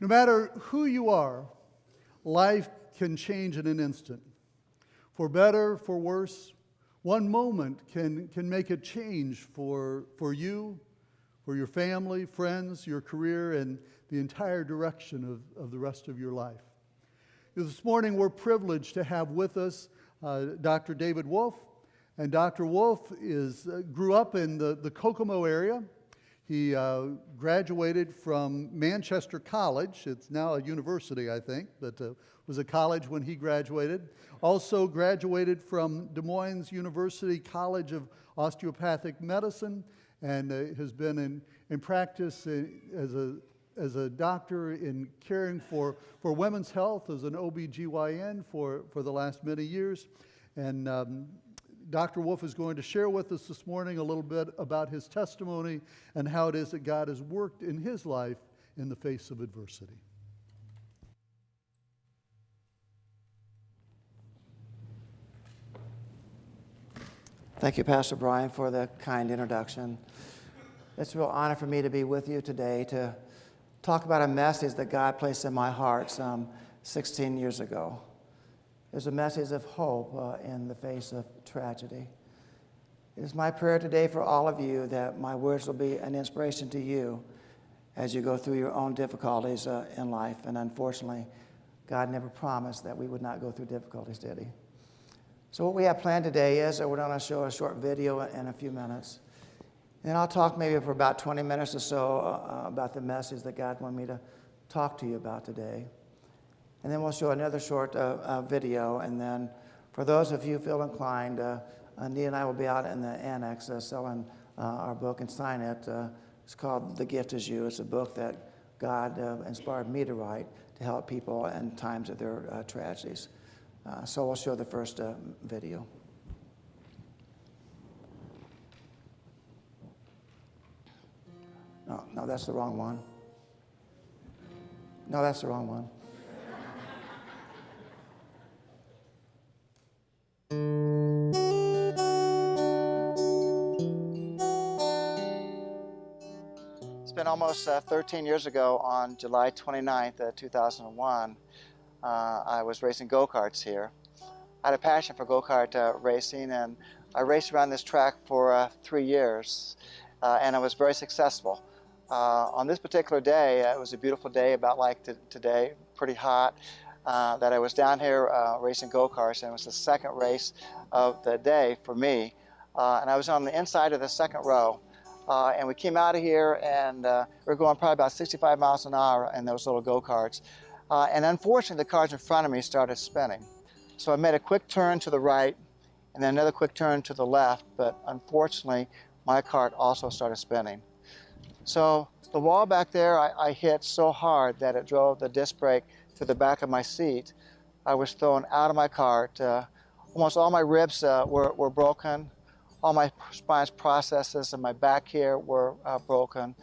No matter who you are, life can change in an instant. For better, for worse, one moment can make a change for you, for your family, friends, your career, and the entire direction of the rest of your life. This morning, we're privileged to have with us Dr. David Wolf. And Dr. Wolf grew up in the Kokomo area. He graduated from Manchester College. It's now a university, I think, but was a college when he graduated. Also graduated from Des Moines University College of Osteopathic Medicine, and has been in practice as a doctor in caring for women's health as an OBGYN for the last many years. And Dr. Wolf is going to share with us this morning a little bit about his testimony and how it is that God has worked in his life in the face of adversity. Thank you, Pastor Brian, for the kind introduction. It's a real honor for me to be with you today to talk about a message that God placed in my heart some 16 years ago. It was a message of hope in the face of tragedy. It is my prayer today for all of you that my words will be an inspiration to you as you go through your own difficulties in life. And unfortunately, God never promised that we would not go through difficulties, did he? So what we have planned today is that we're going to show a short video in a few minutes. And I'll talk maybe for about 20 minutes or so about the message that God wanted me to talk to you about today. And then we'll show another short video. And then for those of you who feel inclined, Nia and I will be out in the annex selling our book and sign it. It's called The Gift Is You. It's a book that God inspired me to write to help people in times of their tragedies. So we'll show the first video. No, that's the wrong one. No, that's the wrong one. It's been almost 13 years ago on July 29th, 2001. I was racing go-karts here. I had a passion for go-kart racing, and I raced around this track for 3 years, and I was very successful. On this particular day, it was a beautiful day, about like today, pretty hot, that I was down here racing go-karts, and it was the second race of the day for me. And I was on the inside of the second row. And we came out of here, and we were going probably about 65 miles an hour in those little go-karts. And unfortunately, the cars in front of me started spinning. So I made a quick turn to the right, and then another quick turn to the left, but unfortunately, my cart also started spinning. So the wall back there, I hit so hard that it drove the disc brake through the back of my seat. I was thrown out of my cart. Almost all my ribs were broken. All my spine processes in my back here were broken.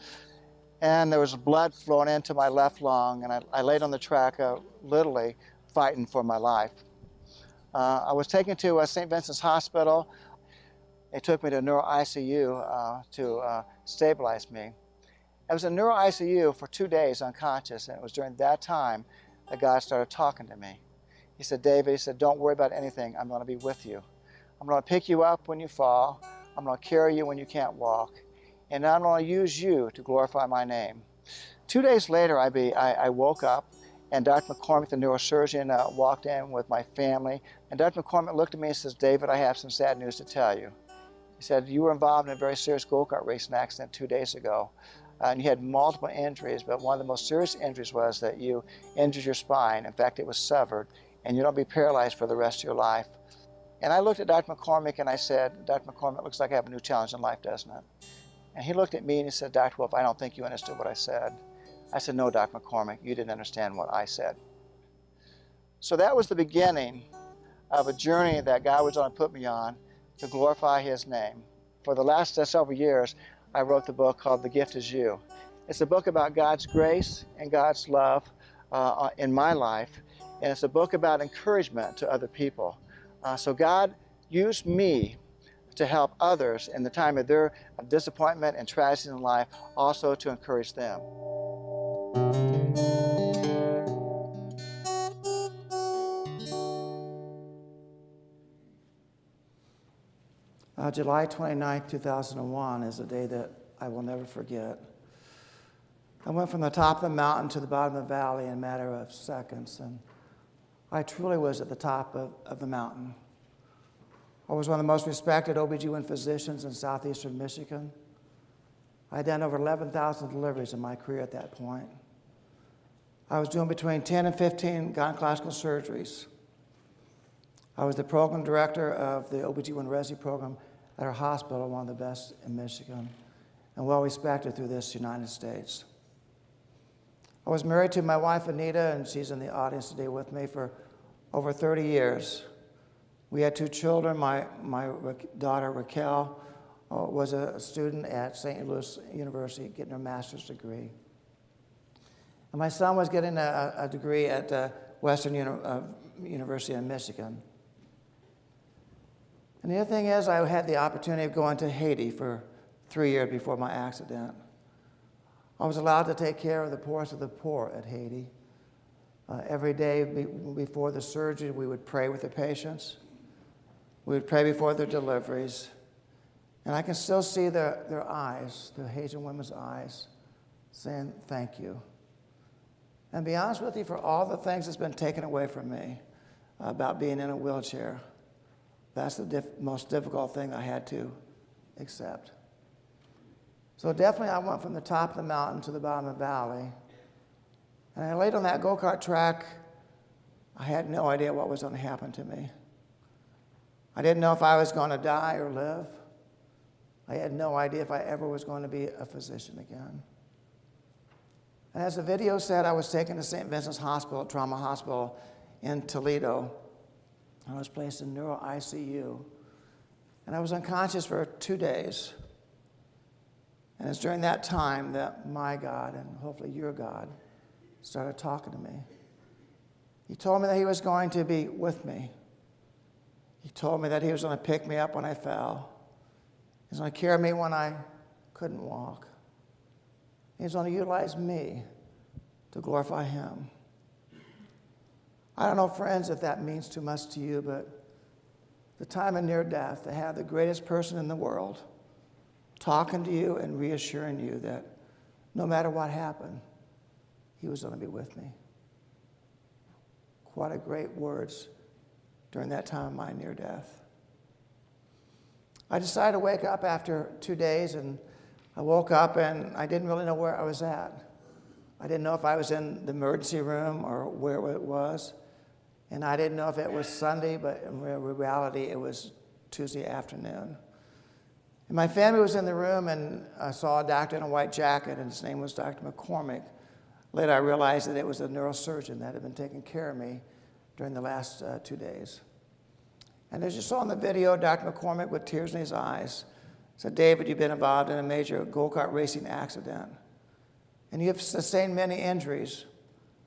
And there was blood flowing into my left lung, and I laid on the track literally fighting for my life. I was taken to St. Vincent's Hospital. They took me to neuro ICU to stabilize me. I was in neuro ICU for 2 days unconscious, and it was during that time that God started talking to me. He said, David, he said, don't worry about anything. I'm going to be with you. I'm going to pick you up when you fall. I'm going to carry you when you can't walk. And I'm going to use you to glorify my name. 2 days later, I woke up, and Dr. McCormick, the neurosurgeon, walked in with my family. And Dr. McCormick looked at me and says, David, I have some sad news to tell you. He said, you were involved in a very serious go-kart racing accident 2 days ago. And you had multiple injuries, but one of the most serious injuries was that you injured your spine. In fact, it was severed, and you're going to be paralyzed for the rest of your life. And I looked at Dr. McCormick and I said, Dr. McCormick, it looks like I have a new challenge in life, doesn't it? And he looked at me and he said, Dr. Wolf, I don't think you understood what I said. I said, no, Dr. McCormick, you didn't understand what I said. So that was the beginning of a journey that God was going to put me on to glorify his name. For the last several years, I wrote the book called The Gift Is You. It's a book about God's grace and God's love in my life, and it's a book about encouragement to other people. So God used me to help others in the time of their disappointment and tragedy in life, also to encourage them. July 29, 2001 is a day that I will never forget. I went from the top of the mountain to the bottom of the valley in a matter of seconds, and I truly was at the top of the mountain. I was one of the most respected OB/GYN physicians in southeastern Michigan. I had done over 11,000 deliveries in my career at that point. I was doing between 10 and 15 gynecological surgeries. I was the program director of the OB/GYN Resi program at our hospital, one of the best in Michigan, and well respected through this United States. I was married to my wife, Anita, and she's in the audience today with me, for over 30 years. We had 2 children. My daughter, Raquel, was a student at St. Louis University getting her master's degree. And my son was getting a degree at Western University in Michigan. And the other thing is, I had the opportunity of going to Haiti for 3 years before my accident. I was allowed to take care of the poorest of the poor at Haiti. Every day before the surgery, we would pray with the patients. We would pray before their deliveries. And I can still see their eyes, the Haitian women's eyes, saying, thank you. And to be honest with you, for all the things that's been taken away from me about being in a wheelchair, that's the most difficult thing I had to accept. So definitely I went from the top of the mountain to the bottom of the valley. And I laid on that go-kart track. I had no idea what was going to happen to me. I didn't know if I was going to die or live. I had no idea if I ever was going to be a physician again. And as the video said, I was taken to St. Vincent's Hospital, Trauma Hospital in Toledo. I was placed in neuro ICU. And I was unconscious for 2 days. And it's during that time that my God, and hopefully your God, started talking to me. He told me that he was going to be with me. He told me that he was going to pick me up when I fell. He was going to carry me when I couldn't walk. He was going to utilize me to glorify him. I don't know, friends, if that means too much to you, but the time of near death, to have the greatest person in the world talking to you and reassuring you that no matter what happened, he was going to be with me. Quite a great words during that time of my near death. I decided to wake up after 2 days, and I woke up and I didn't really know where I was at. I didn't know if I was in the emergency room or where it was. And I didn't know if it was Sunday, but in reality, it was Tuesday afternoon. And my family was in the room, and I saw a doctor in a white jacket, and his name was Dr. McCormick. Later, I realized that it was a neurosurgeon that had been taking care of me during the last 2 days. And as you saw in the video, Dr. McCormick, with tears in his eyes, said, David, you've been involved in a major go-kart racing accident. And you have sustained many injuries,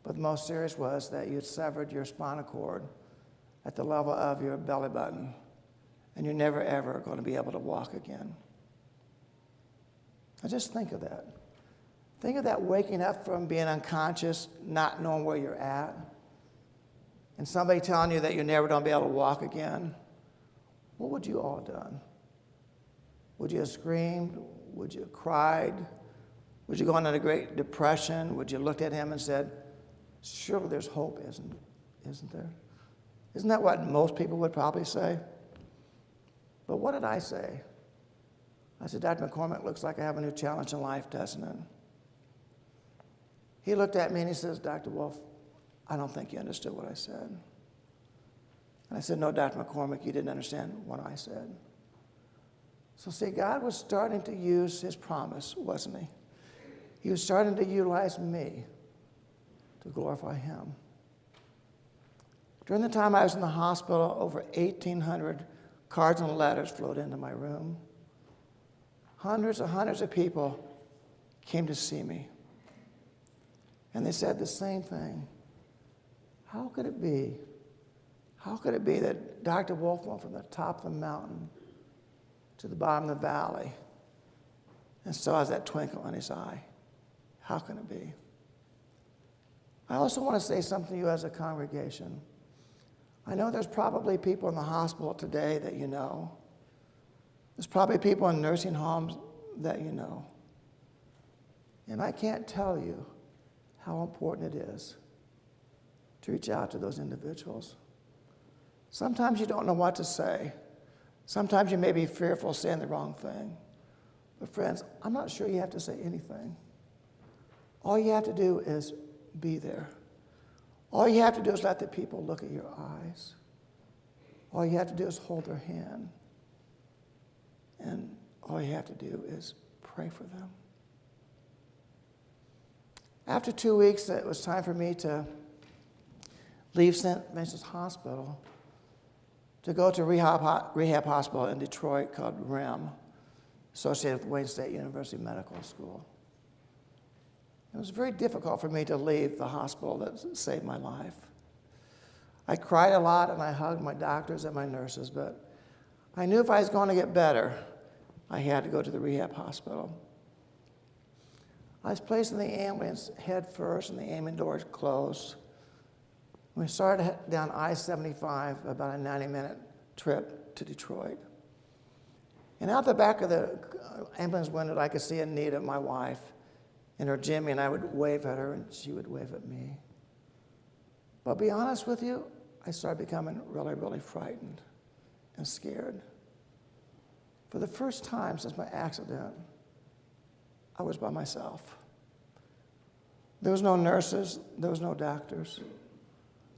but the most serious was that you had severed your spinal cord at the level of your belly button, and you're never, ever going to be able to walk again. Now just think of that. Think of that waking up from being unconscious, not knowing where you're at, and somebody telling you that you're never going to be able to walk again. What would you all have done? Would you have screamed? Would you have cried? Would you go into a great depression? Would you have looked at him and said, surely there's hope, isn't there? Isn't that what most people would probably say? But what did I say? I said, Dr. McCormick, looks like I have a new challenge in life, doesn't it? He looked at me and he says, Dr. Wolf, I don't think you understood what I said. And I said, no, Dr. McCormick, you didn't understand what I said. So see, God was starting to use his promise, wasn't he? He was starting to utilize me to glorify him. During the time I was in the hospital, over 1,800 cards and letters flowed into my room. Hundreds and hundreds of people came to see me. And they said the same thing. How could it be? How could it be that Dr. Wolf went from the top of the mountain to the bottom of the valley and still has that twinkle in his eye? How can it be? I also want to say something to you as a congregation. I know there's probably people in the hospital today that you know. There's probably people in nursing homes that you know. And I can't tell you how important it is to reach out to those individuals. Sometimes you don't know what to say. Sometimes you may be fearful of saying the wrong thing. But friends, I'm not sure you have to say anything. All you have to do is be there. All you have to do is let the people look at your eyes. All you have to do is hold their hand. And all you have to do is pray for them. After 2 weeks, it was time for me to leave St. Vincent's Hospital to go to rehab hospital in Detroit called REM, associated with Wayne State University Medical School. It was very difficult for me to leave the hospital that saved my life. I cried a lot and I hugged my doctors and my nurses, but I knew if I was going to get better, I had to go to the rehab hospital. I was placed in the ambulance head first and the ambulance doors closed. We started down I-75, about a 90-minute trip to Detroit. And out the back of the ambulance window, I could see Anita, my wife, in her Jimmy, and I would wave at her and she would wave at me. But to be honest with you, I started becoming really, really frightened and scared. For the first time since my accident, I was by myself. There was no nurses, there was no doctors.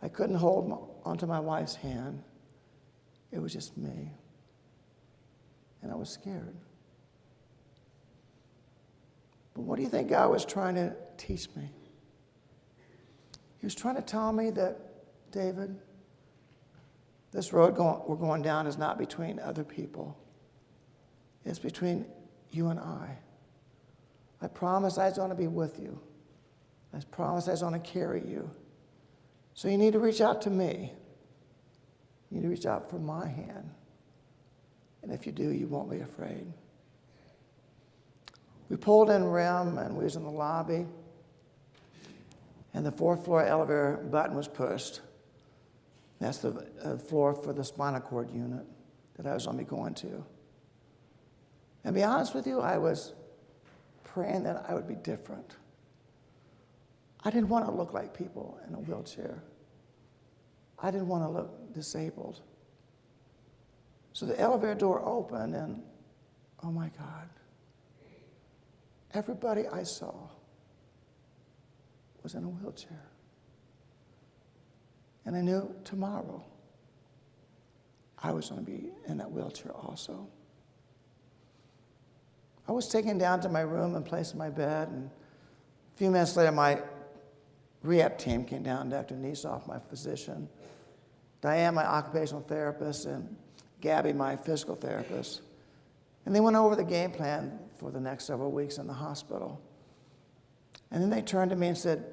I couldn't hold onto my wife's hand. It was just me. And I was scared. But what do you think God was trying to teach me? He was trying to tell me that, David, this road we're going down is not between other people. It's between you and I. I promised I was going to be with you. I promised I was going to carry you. So you need to reach out to me. You need to reach out for my hand. And if you do, you won't be afraid. We pulled in REM and we was in the lobby. And the 4th floor elevator button was pushed. That's the floor for the spinal cord unit that I was going to be going to. And to be honest with you, I was praying that I would be different. I didn't want to look like people in a wheelchair. I didn't want to look disabled. So the elevator door opened and, oh my God, everybody I saw was in a wheelchair. And I knew tomorrow I was going to be in that wheelchair also. I was taken down to my room and placed in my bed, and a few minutes later my rehab team came down, Dr. Niesoff, my physician, Diane, my occupational therapist, and Gabby, my physical therapist. And they went over the game plan for the next several weeks in the hospital. And then they turned to me and said,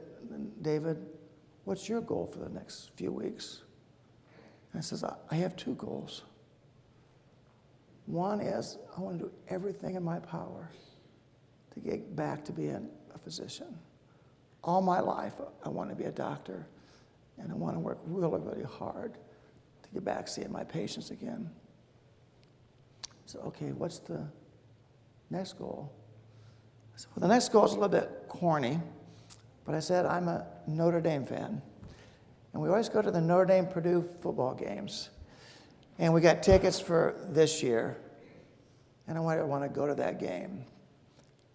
David, what's your goal for the next few weeks? And I says, I have 2 goals. One is I want to do everything in my power to get back to being a physician. All my life, I want to be a doctor, and I want to work really, really hard to get back seeing my patients again. So, okay, what's the next goal? I said, well, the next goal is a little bit corny, but I said I'm a Notre Dame fan. And we always go to the Notre Dame-Purdue football games. And we got tickets for this year. And I want to go to that game.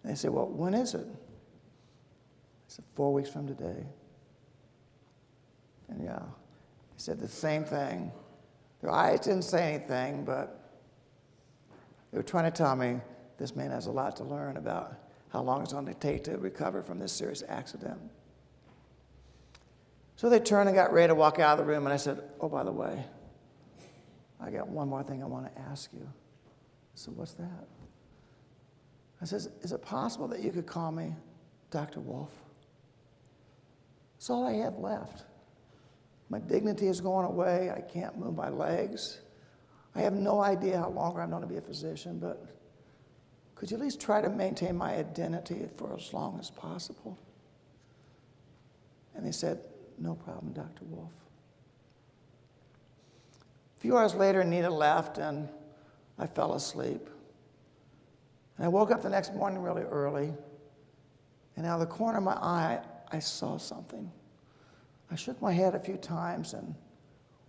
And they said, well, when is it? I said, 4 weeks from today. And yeah, he said the same thing. Their eyes didn't say anything, but they were trying to tell me this man has a lot to learn about how long it's going to take to recover from this serious accident. So they turned and got ready to walk out of the room, and I said, oh, by the way, I got one more thing I want to ask you. I said, what's that? I said, is it possible that you could call me Dr. Wolf? That's all I have left. My dignity is going away. I can't move my legs. I have no idea how long I'm going to be a physician, but could you at least try to maintain my identity for as long as possible? And they said, no problem, Dr. Wolf. A few hours later, Anita left, and I fell asleep. And I woke up the next morning really early, and out of the corner of my eye, I saw something. I shook my head a few times and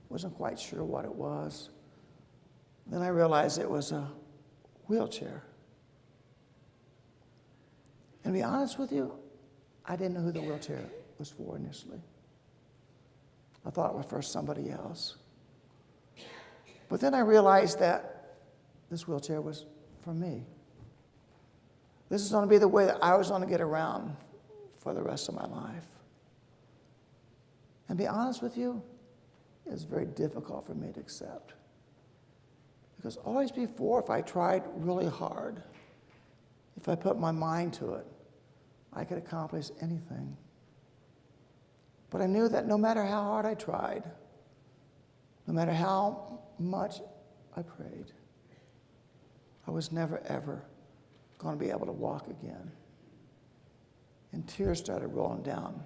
wasn't quite sure what it was. Then I realized it was a wheelchair. And to be honest with you, I didn't know who the wheelchair was for initially. I thought it was for somebody else. But then I realized that this wheelchair was for me. This is going to be the way that I was going to get around for the rest of my life. And to be honest with you, it was very difficult for me to accept. Because always before, if I tried really hard, if I put my mind to it, I could accomplish anything. But I knew that no matter how hard I tried, no matter how much I prayed, I was never, ever going to be able to walk again. And tears started rolling down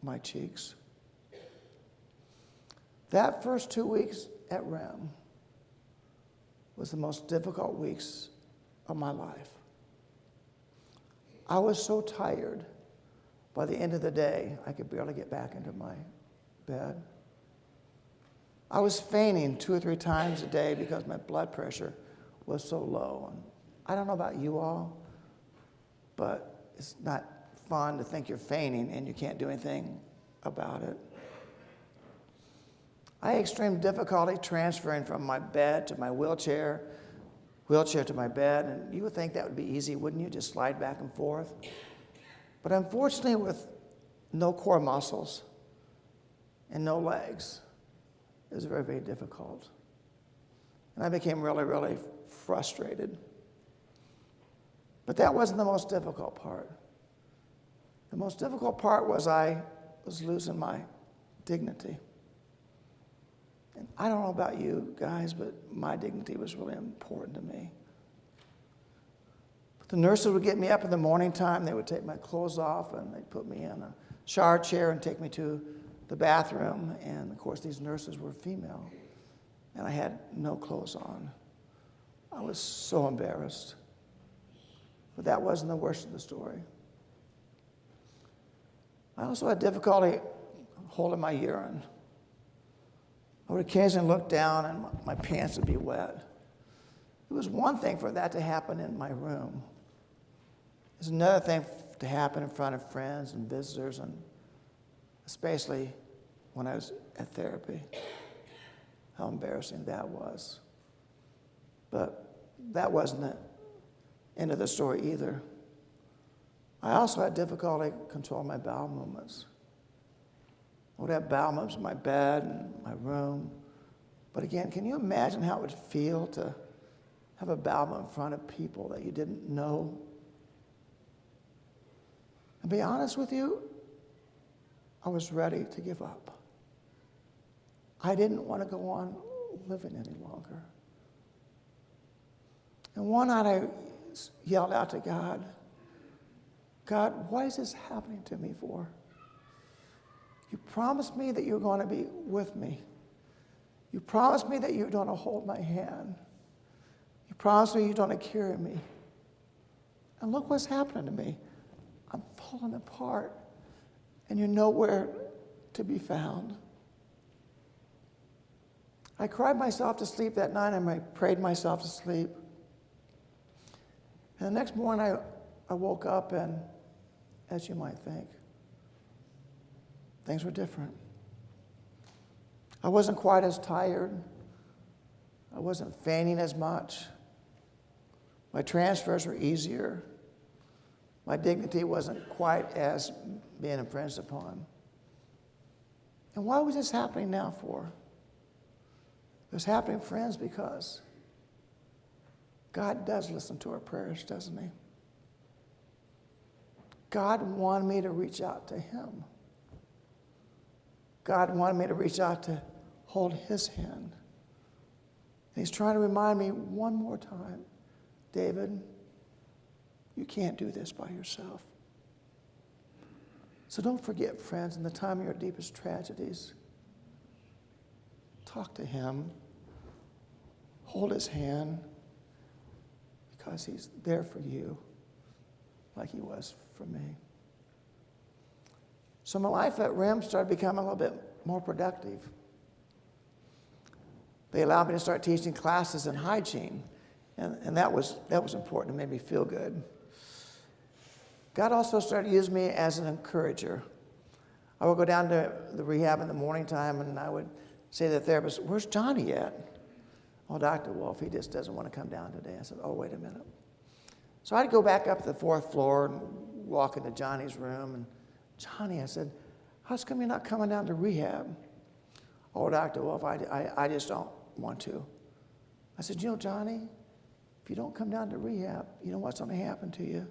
my cheeks. That first 2 weeks at REM was the most difficult weeks of my life. I was so tired, by the end of the day, I could barely get back into my bed. I was fainting 2 or 3 times a day because my blood pressure was so low. And I don't know about you all, but it's not fun to think you're fainting and you can't do anything about it. I had extreme difficulty transferring from my bed to my wheelchair to my bed, and you would think that would be easy, wouldn't you? Just slide back and forth. But unfortunately, with no core muscles and no legs, it was very, very difficult. And I became really, really frustrated. But that wasn't the most difficult part. The most difficult part was I was losing my dignity. And I don't know about you guys, but my dignity was really important to me. But the nurses would get me up in the morning time. They would take my clothes off, and they'd put me in a shower chair and take me to the bathroom. And, of course, these nurses were female, and I had no clothes on. I was so embarrassed. But that wasn't the worst of the story. I also had difficulty holding my urine. I would occasionally look down and my pants would be wet. It was one thing for that to happen in my room. It was another thing to happen in front of friends and visitors, and especially when I was at therapy. How embarrassing that was. But that wasn't the end of the story either. I also had difficulty controlling my bowel movements. I would have bowel movements in my bed and my room. But again, can you imagine how it would feel to have a bowel movement in front of people that you didn't know? And to be honest with you, I was ready to give up. I didn't want to go on living any longer. And one night I yelled out to God, God, why is this happening to me for? You promised me that you're going to be with me. You promised me that you're going to hold my hand. You promised me you're going to carry me. And look what's happening to me. I'm falling apart, and you're nowhere to be found. I cried myself to sleep that night, and I prayed myself to sleep. And the next morning, I woke up, and as you might think, things were different. I wasn't quite as tired. I wasn't fainting as much. My transfers were easier. My dignity wasn't quite as being infringed upon. And why was this happening now for? It was happening, friends, because God does listen to our prayers, doesn't he? God wanted me to reach out to him. God wanted me to reach out to hold his hand. And he's trying to remind me one more time, David, you can't do this by yourself. So don't forget, friends, in the time of your deepest tragedies, talk to him, hold his hand, because he's there for you like he was for me. So my life at RIM started becoming a little bit more productive. They allowed me to start teaching classes in hygiene, and that was important. It made me feel good. God also started using me as an encourager. I would go down to the rehab in the morning time, and I would say to the therapist, "Where's Johnny at?" "Oh, Dr. Wolf, he just doesn't want to come down today." I said, "Oh, wait a minute." So I'd go back up to the 4th floor and walk into Johnny's room, and "Johnny," I said, "how come you're not coming down to rehab?" "Oh, Dr. Wolf, I just don't want to." I said, "You know, Johnny, if you don't come down to rehab, you know what's going to happen to you?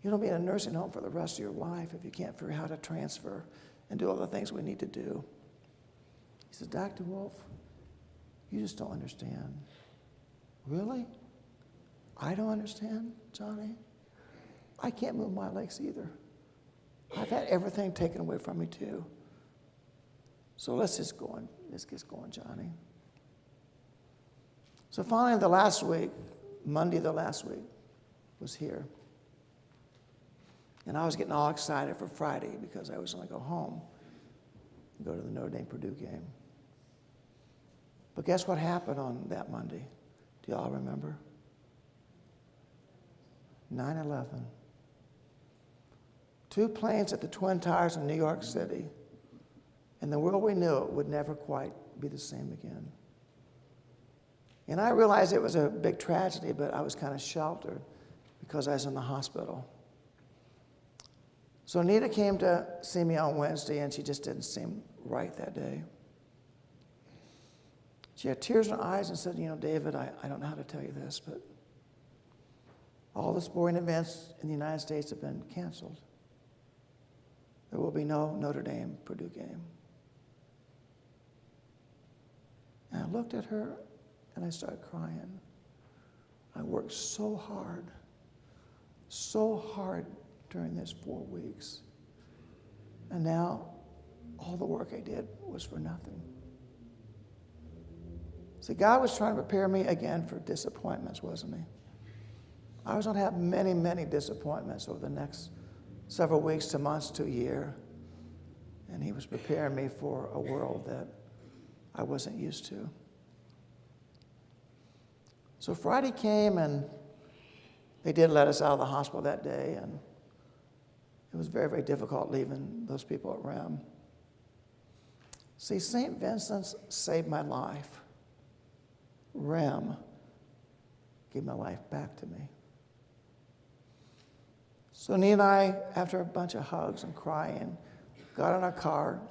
You're going to be in a nursing home for the rest of your life if you can't figure out how to transfer and do all the things we need to do." He said, "Dr. Wolf, you just don't understand." "Really? I don't understand, Johnny? I can't move my legs either. I've had everything taken away from me too. So let's get going, Johnny." So finally, the last week, Monday the last week, was here. And I was getting all excited for Friday because I was going to go home and go to the Notre Dame-Purdue game. But guess what happened on that Monday? Do y'all remember? 9/11. 2 planes at the Twin Towers in New York City. And the world we knew it would never quite be the same again. And I realized it was a big tragedy, but I was kind of sheltered because I was in the hospital. So Nita came to see me on Wednesday, and she just didn't seem right that day. She had tears in her eyes and said, "You know, David, I don't know how to tell you this, but all the sporting events in the United States have been canceled. There will be no Notre Dame-Purdue game." And I looked at her, and I started crying. I worked so hard during these 4 weeks. And now all the work I did was for nothing. See, God was trying to prepare me again for disappointments, wasn't he? I was going to have many, many disappointments over the next several weeks to months to a year. And he was preparing me for a world that I wasn't used to. So Friday came, and they did let us out of the hospital that day, and it was very, very difficult leaving those people at RIM. See, St. Vincent's saved my life. RIM gave my life back to me. So Nina and I, after a bunch of hugs and crying, got in our car,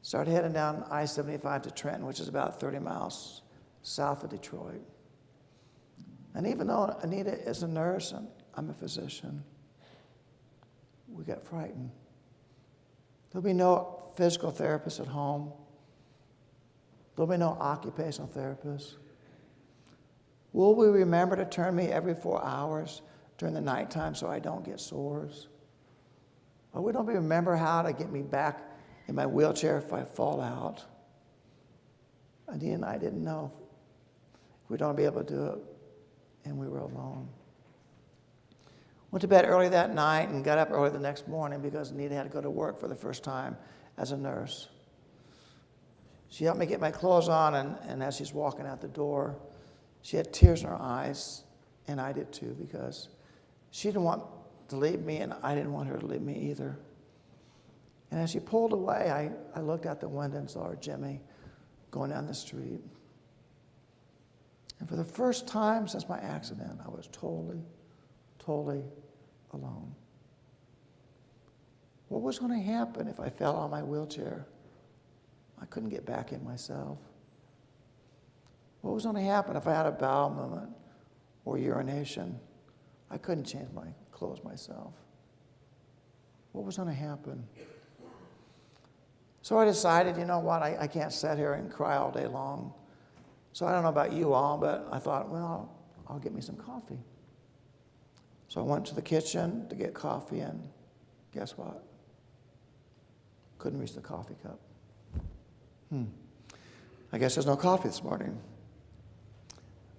started heading down I-75 to Trenton, which is about 30 miles south of Detroit. And even though Anita is a nurse and I'm a physician, we got frightened. There'll be no physical therapist at home. There'll be no occupational therapist. Will we remember to turn me every 4 hours during the nighttime so I don't get sores? Or we don't remember how to get me back in my wheelchair if I fall out? Anita and I didn't know if we'd don't be able to do it, and we were alone. Went to bed early that night and got up early the next morning because Anita had to go to work for the first time as a nurse. She helped me get my clothes on, and as she's walking out the door, she had tears in her eyes, and I did too, because she didn't want to leave me, and I didn't want her to leave me either. And as she pulled away, I looked out the window and saw her Jimmy going down the street. And for the first time since my accident, I was totally alone. What was going to happen if I fell out of my wheelchair? I couldn't get back in myself. What was going to happen if I had a bowel movement or urination? I couldn't change my clothes myself. What was going to happen? So I decided, you know what, I can't sit here and cry all day long. So I don't know about you all, but I thought, well, I'll get me some coffee. So I went to the kitchen to get coffee, and guess what? Couldn't reach the coffee cup. I guess there's no coffee this morning.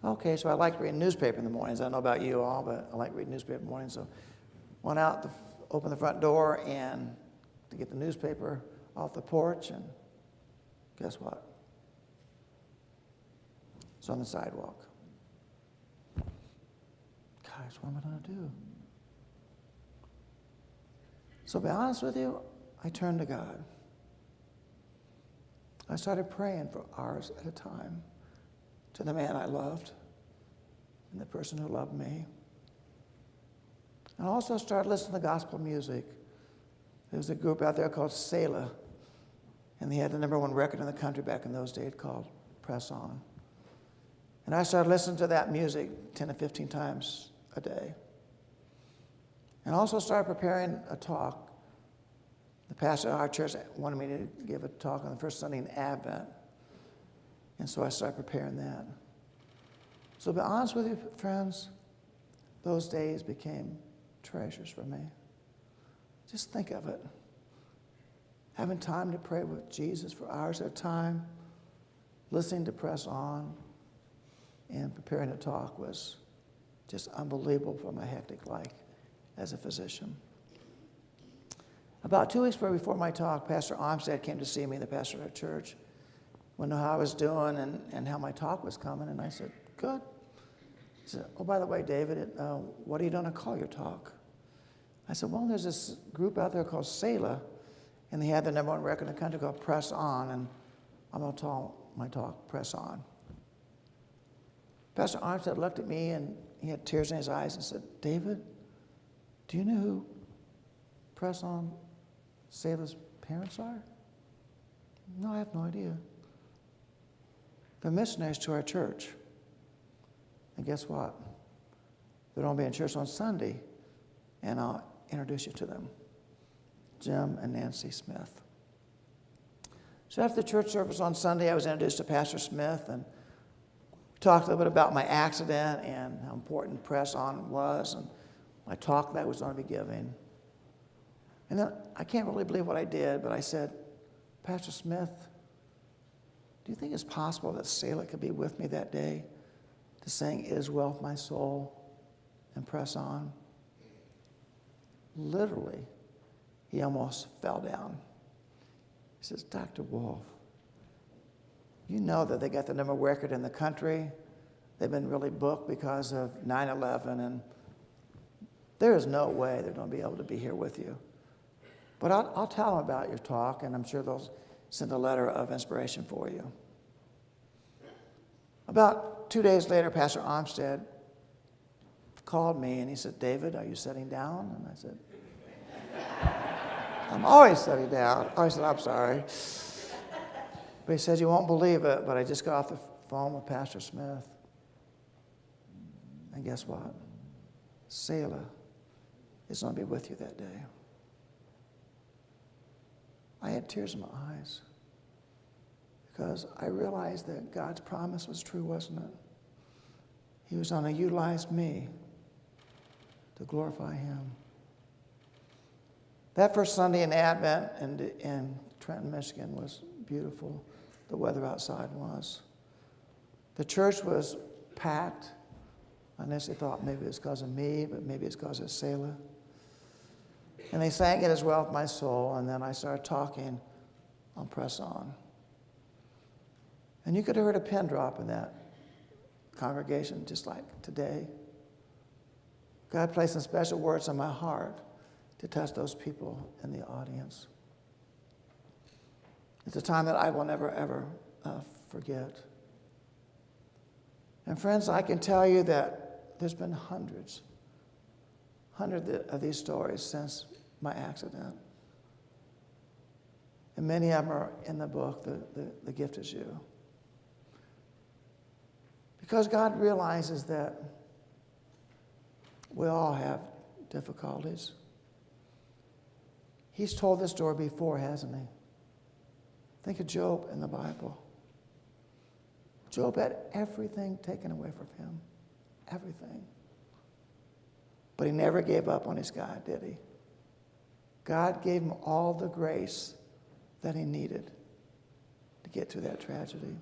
Okay, so I like reading newspaper in the mornings. I don't know about you all, but I like reading newspaper in the mornings. So went out, opened the front door, and to get the newspaper off the porch, and guess what? It's on the sidewalk. Gosh, what am I going to do? So to be honest with you, I turned to God. I started praying for hours at a time to the man I loved and the person who loved me. And I also started listening to gospel music. There was a group out there called Selah, and they had the #1 record in the country back in those days called Press On. And I started listening to that music 10 to 15 times a day. And I also started preparing a talk. The pastor at our church wanted me to give a talk on the first Sunday in Advent. And so I started preparing that. So to be honest with you, friends, those days became treasures for me. Just think of it. Having time to pray with Jesus for hours at a time, listening to Press On, and preparing a talk was just unbelievable for my hectic life as a physician. About 2 weeks before my talk, Pastor Armstead came to see me, the pastor at our church, wanted to know how I was doing and how my talk was coming. And I said, good. He said, oh, by the way, David, what are you going to call your talk? I said, well, there's this group out there called Selah, and they had the #1 record in the country called Press On, and I'm going to call my talk Press On. Pastor Armstead looked at me, and he had tears in his eyes and said, David, do you know who Press On Selah's parents are? No, I have no idea. They're missionaries to our church. And guess what? They're going to be in church on Sunday, and I'll introduce you to them. Jim and Nancy Smith. So after the church service on Sunday, I was introduced to Pastor Smith, and we talked a little bit about my accident and how important Press On was, and my talk that I was going to be giving. And then I can't really believe what I did, but I said, Pastor Smith, do you think it's possible that Selah could be with me that day to sing It Is Well With My Soul and Press On? Literally, he almost fell down. He says, Dr. Wolf, you know that they got the #1 record in the country. They've been really booked because of 9/11, and there is no way they're going to be able to be here with you. But I'll tell them about your talk, and I'm sure they'll send a letter of inspiration for you. About 2 days later, Pastor Armstead called me, and he said, David, are you sitting down? And I said, I'm always sitting down. I said, I'm sorry. But he said, you won't believe it, but I just got off the phone with Pastor Smith. And guess what? Selah is going to be with you that day. I had tears in my eyes because I realized that God's promise was true, wasn't it? He was going to utilize me to glorify him. That first Sunday in Advent in Trenton, Michigan was beautiful. The weather outside was. The church was packed. I initially thought maybe it's because of me, but maybe it's because of Selah. And they sang It As Well With My Soul, and then I started talking on Press On. And you could have heard a pin drop in that congregation just like today. God placed some special words on my heart to touch those people in the audience. It's a time that I will never, ever forget. And friends, I can tell you that there's been hundreds of these stories since my accident. And many of them are in the book, The Gift Is You. Because God realizes that we all have difficulties. He's told this story before, hasn't he? Think of Job in the Bible. Job had everything taken away from him. Everything. But he never gave up on his God, did he? God gave him all the grace that he needed to get through that tragedy.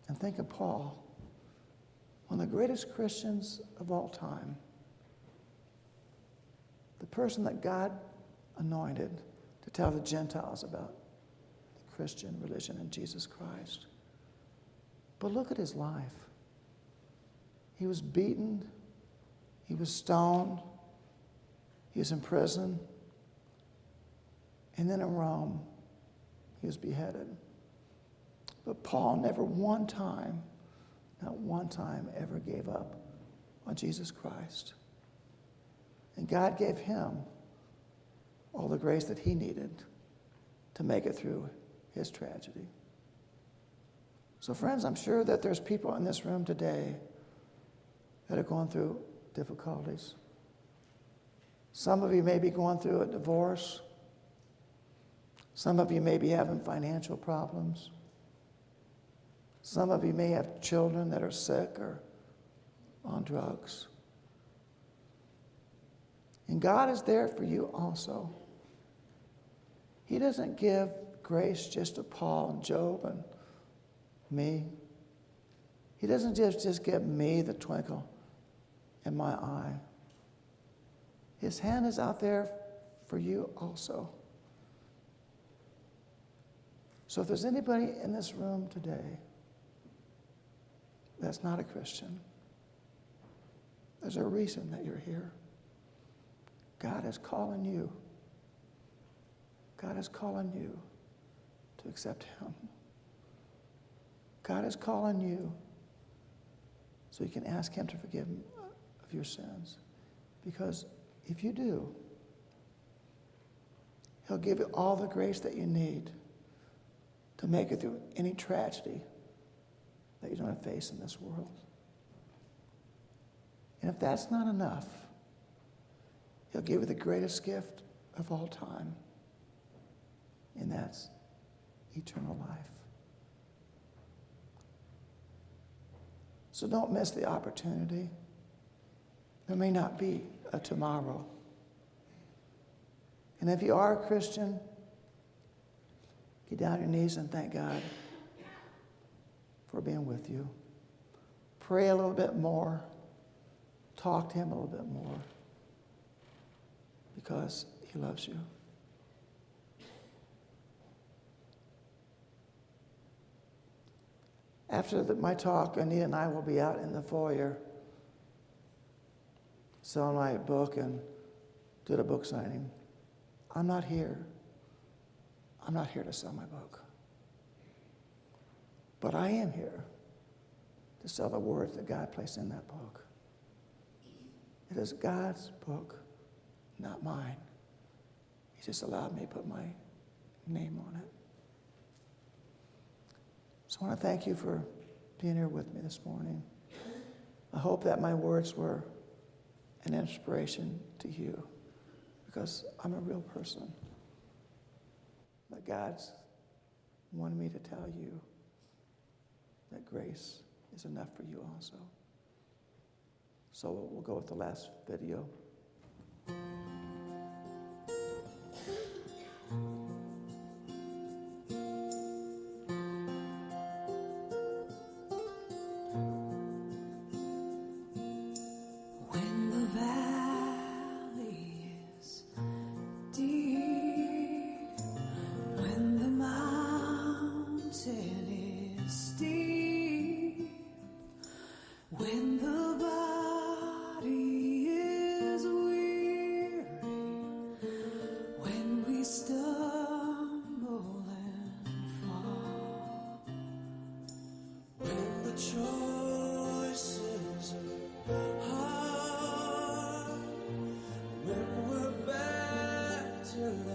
And think of Paul, one of the greatest Christians of all time, the person that God anointed to tell the Gentiles about the Christian religion and Jesus Christ. But look at his life. He was beaten, he was stoned, he was in prison, and then in Rome, he was beheaded. But Paul never one time, not one time, ever gave up on Jesus Christ. And God gave him all the grace that he needed to make it through his tragedy. So friends, I'm sure that there's people in this room today that are going through difficulties. Some of you may be going through a divorce. Some of you may be having financial problems. Some of you may have children that are sick or on drugs. And God is there for you also. He doesn't give grace just to Paul and Job and me. He doesn't just give me the twinkle in my eye. His hand is out there for you also. So if there's anybody in this room today that's not a Christian, there's a reason that you're here. God is calling you. God is calling you to accept him. God is calling you so you can ask him to forgive you of your sins. Because if you do, he'll give you all the grace that you need to make it through any tragedy that you're going to face in this world. And if that's not enough, he'll give you the greatest gift of all time, and that's eternal life. So don't miss the opportunity. There may not be a tomorrow. And if you are a Christian, get down on your knees and thank God for being with you. Pray a little bit more. Talk to him a little bit more, because he loves you. After my talk, Anita and I will be out in the foyer selling my book and did a book signing. I'm not here to sell my book. But I am here to sell the words that God placed in that book. It is God's book, not mine. He just allowed me to put my name on it. So I want to thank you for being here with me this morning. I hope that my words were an inspiration to you, because I'm a real person. But God's wanted me to tell you that grace is enough for you also. So we'll go with the last video. When the valley is deep, when the mountain is steep, when the body is weary, when we stumble and fall, when the choices are hard, when we're battered